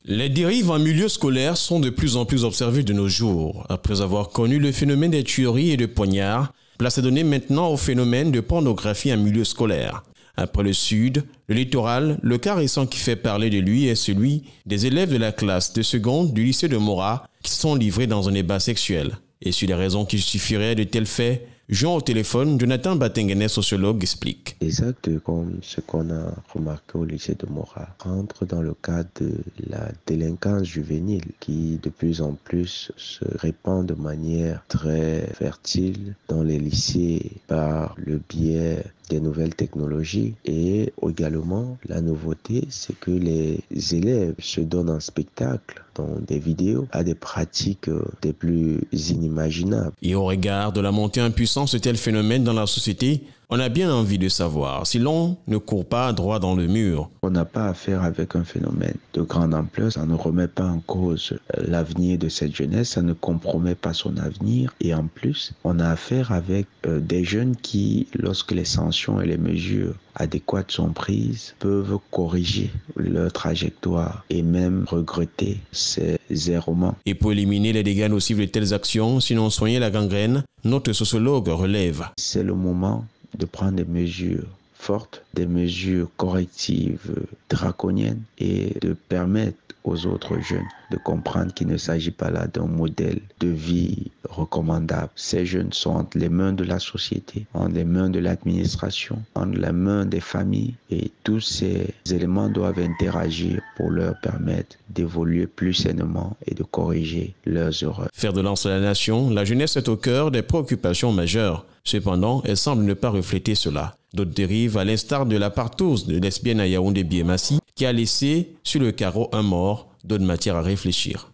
Les dérives en milieu scolaire sont de plus en plus observées de nos jours. Après avoir connu le phénomène des tueries et de poignards, place est donnée maintenant au phénomène de pornographie en milieu scolaire. Après le Sud, le littoral, le cas récent qui fait parler de lui est celui des élèves de la classe de seconde du lycée de Mora qui se sont livrés dans un débat sexuel. Et sur les raisons qui justifieraient de tels faits, Jean au téléphone, Jonathan Batenguenet, sociologue, explique. Les actes comme ce qu'on a remarqué au lycée de Mora rentrent dans le cadre de la délinquance juvénile qui de plus en plus se répand de manière très fertile dans les lycées par le biais des nouvelles technologies. Et également, la nouveauté, c'est que les élèves se donnent en spectacle dans des vidéos à des pratiques des plus inimaginables. Et au regard de la montée en puissance de tel phénomène dans la société, on a bien envie de savoir si l'on ne court pas droit dans le mur. On n'a pas affaire avec un phénomène de grande ampleur, ça ne remet pas en cause l'avenir de cette jeunesse, ça ne compromet pas son avenir. Et en plus, on a affaire avec des jeunes qui, lorsque les sanctions et les mesures adéquates sont prises, peuvent corriger leur trajectoire et même regretter ces errements. Et pour éliminer les dégâts nocifs de telles actions, sinon soigner la gangrène, notre sociologue relève. C'est le moment de prendre des mesures fortes, des mesures correctives draconiennes et de permettre aux autres jeunes de comprendre qu'il ne s'agit pas là d'un modèle de vie recommandable. Ces jeunes sont entre les mains de la société, entre les mains de l'administration, entre les mains des familles et tous ces éléments doivent interagir pour leur permettre d'évoluer plus sainement et de corriger leurs erreurs. Fer de lance de la nation, la jeunesse est au cœur des préoccupations majeures. Cependant, elle semble ne pas refléter cela. D'autres dérives, à l'instar de la partouze de lesbienne à Yaoundé Biémassi, qui a laissé sur le carreau un mort, donnent matière à réfléchir.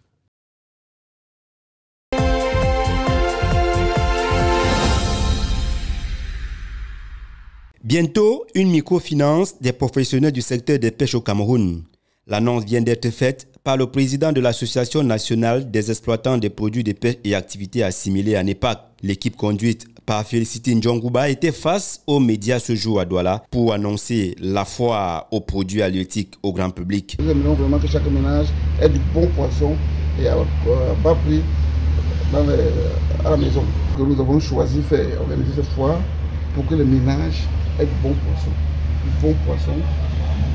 Bientôt, une microfinance des professionnels du secteur des pêches au Cameroun. L'annonce vient d'être faite par le président de l'Association nationale des exploitants des produits de pêche et activités assimilées à NEPAC. L'équipe conduite par Félicité Ndjongouba était face aux médias ce jour à Douala pour annoncer la foire aux produits halieutiques au grand public. Nous aimerions vraiment que chaque ménage ait du bon poisson et à bas prix à la maison. Nous avons choisi de organiser cette foire pour que les ménages aient du bon poisson. Du bon poisson,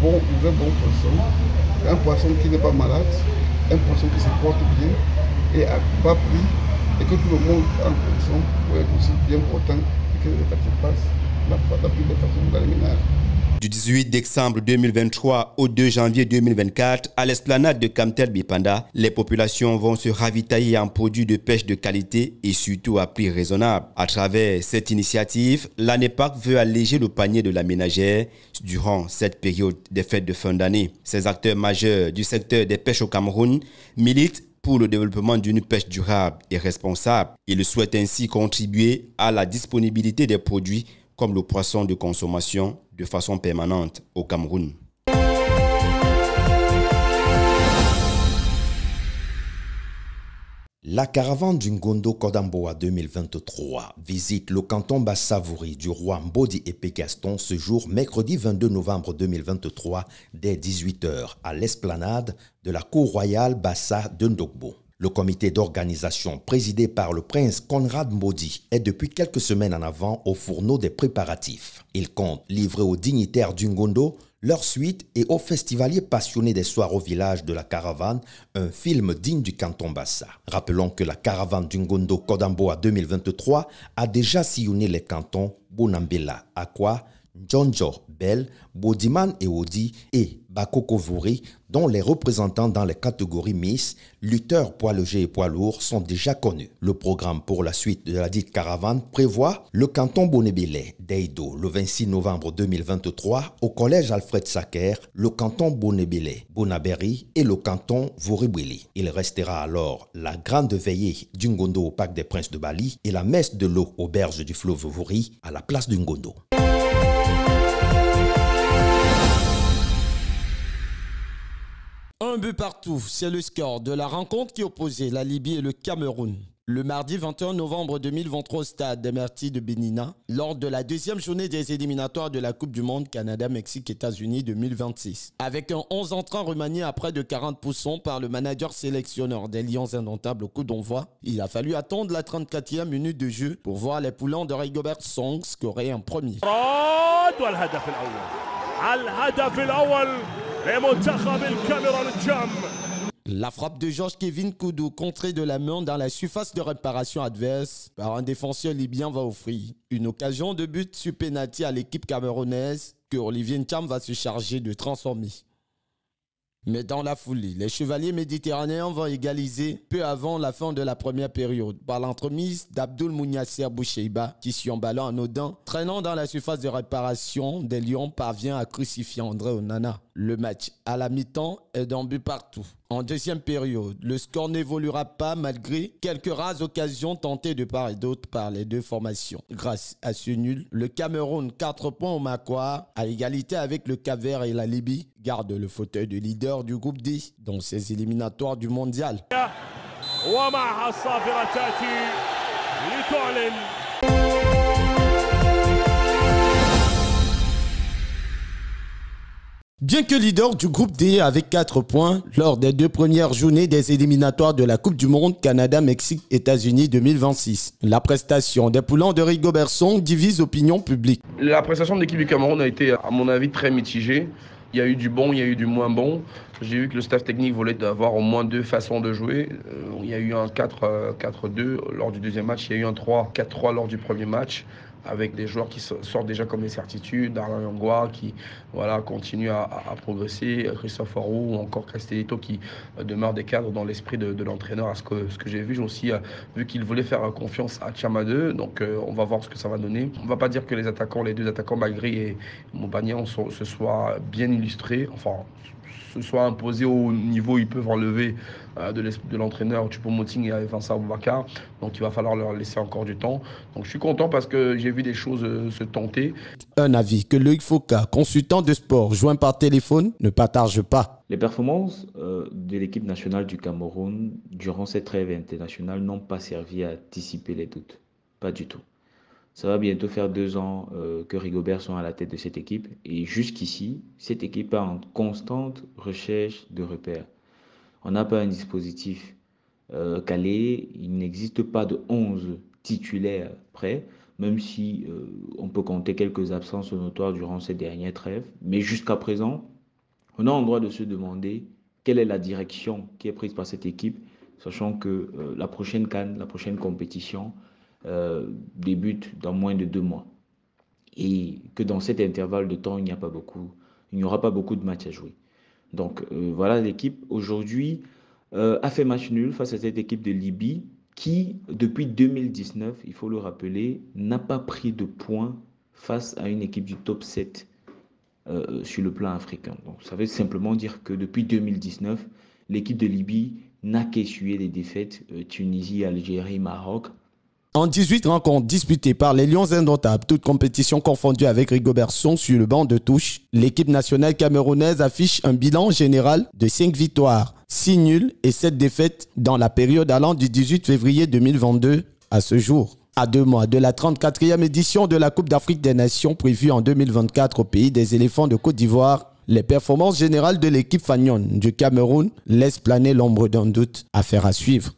vrai bon poisson. Un poisson qui n'est pas malade, un poisson qui se porte bien et à bas prix. Et que tout le monde en consomme pour être aussi bien portant et que les factures passent la plus belle façon dans les ménages. Du 18 décembre 2023 au 2 janvier 2024, à l'esplanade de Kamtel Bipanda, les populations vont se ravitailler en produits de pêche de qualité et surtout à prix raisonnable. À travers cette initiative, la NEPAC veut alléger le panier de la ménagère durant cette période des fêtes de fin d'année. Ces acteurs majeurs du secteur des pêches au Cameroun militent pour le développement d'une pêche durable et responsable. Il souhaite ainsi contribuer à la disponibilité des produits comme le poisson de consommation de façon permanente au Cameroun. La caravane du Ngondo Kodamboa 2023 visite le canton Bassavouri du roi Mbodi Épée Gaston ce jour, mercredi 22 novembre 2023, dès 18 h à l'esplanade de la cour royale Bassa de Ndogbo. Le comité d'organisation présidé par le prince Conrad Mbodi est depuis quelques semaines en avant au fourneau des préparatifs. Il compte livrer aux dignitaires du Ngondo leur suite et aux festivaliers passionnés des soirs au village de la caravane, un film digne du canton Bassa. Rappelons que la caravane du Ngondo Kodamboa 2023 a déjà sillonné les cantons Bonambela, Akwa, Ndjonjo, Bel, Bodiman et Odi et Bakokovori, dont les représentants dans les catégories Miss, lutteurs poids légers et poids lourds sont déjà connus. Le programme pour la suite de la dite caravane prévoit le canton Bonébélé d'Eido le 26 novembre 2023 au collège Alfred Sacker, le canton Bonébélé, Bonaberi et le canton Voribwili. Il restera alors la grande veillée du Ngondo au parc des Princes de Bali et la messe de l'eau aux berges du fleuve Vori à la place du Ngondo. Un but partout, c'est le score de la rencontre qui opposait la Libye et le Cameroun. Le mardi 21 novembre 2023 au stade Demerty de Benina, lors de la deuxième journée des éliminatoires de la Coupe du Monde Canada-Mexique-États-Unis 2026. Avec un 11 entrant remanié à près de 40% par le manager sélectionneur des Lions indomptables au coup d'envoi, il a fallu attendre la 34e minute de jeu pour voir les poulains de Rigobert Song scorer un premier. La frappe de Georges Kevin Koudou, contrée de la main dans la surface de réparation adverse par un défenseur libyen, va offrir une occasion de but sur pénalty à l'équipe camerounaise que Olivier Ncham va se charger de transformer. Mais dans la foulée, les chevaliers méditerranéens vont égaliser peu avant la fin de la première période par l'entremise d'Abdoul Mouniasser Boucheiba qui, sur un ballon anodin, traînant dans la surface de réparation des Lions, parvient à crucifier André Onana. Le match à la mi-temps est d'un but partout. En deuxième période, le score n'évoluera pas malgré quelques rares occasions tentées de part et d'autre par les deux formations. Grâce à ce nul, le Cameroun, 4 points au Makoa, à égalité avec le Cap-Vert et la Libye, garde le fauteuil de leader du groupe D dans ses éliminatoires du mondial. Bien que leader du groupe D avec 4 points lors des 2 premières journées des éliminatoires de la Coupe du Monde Canada-Mexique-États-Unis 2026, la prestation des poulains de Rigobert Song divise l'opinion publique. La prestation de l'équipe du Cameroun a été, à mon avis, très mitigée. Il y a eu du bon, il y a eu du moins bon. J'ai vu que le staff technique voulait avoir au moins 2 façons de jouer. Il y a eu un 4-4-2 lors du deuxième match, il y a eu un 3-4-3 lors du premier match, avec des joueurs qui sortent déjà comme des certitudes, Darlan Yangwa qui continue à progresser, Christophe Roux ou encore Castellito qui demeure des cadres dans l'esprit de l'entraîneur. À ce que j'ai vu, j'ai aussi vu qu'il voulait faire confiance à Tchama 2, donc on va voir ce que ça va donner. On ne va pas dire que les deux attaquants, Magri et Moubagnan, se soient bien illustrés, enfin se soient imposés au niveau où ils peuvent enlever de l'entraîneur Choupo-Moting et Vincent Aboubakar. Donc il va falloir leur laisser encore du temps. Donc je suis content parce que j'ai vu des choses se tenter. Un avis que Loïc Foucault, consultant de sport joint par téléphone, ne partage pas. Les performances de l'équipe nationale du Cameroun durant cette trêve internationale n'ont pas servi à dissiper les doutes. Pas du tout. Ça va bientôt faire 2 ans que Rigobert sont à la tête de cette équipe. Et jusqu'ici, cette équipe est en constante recherche de repères. On n'a pas un dispositif calé. Il n'existe pas de 11 titulaires prêts, même si on peut compter quelques absences notoires durant ces dernières trêves. Mais jusqu'à présent, on a le droit de se demander quelle est la direction qui est prise par cette équipe, sachant que la prochaine CAN, la prochaine compétition, débute dans moins de 2 mois et que dans cet intervalle de temps il n'y aura pas beaucoup de matchs à jouer. Donc voilà, l'équipe aujourd'hui a fait match nul face à cette équipe de Libye qui depuis 2019, il faut le rappeler, n'a pas pris de points face à une équipe du top 7 sur le plan africain. Donc ça veut simplement dire que depuis 2019, l'équipe de Libye n'a qu'essuyé des défaites, Tunisie, Algérie, Maroc. En 18 rencontres disputées par les Lions indomptables, toutes compétitions confondues avec Rigobert Song sur le banc de touche, l'équipe nationale camerounaise affiche un bilan général de 5 victoires, 6 nuls et 7 défaites dans la période allant du 18 février 2022 à ce jour. À 2 mois de la 34e édition de la Coupe d'Afrique des Nations prévue en 2024 au pays des éléphants de Côte d'Ivoire, les performances générales de l'équipe Fagnon du Cameroun laissent planer l'ombre d'un doute. Affaire à suivre.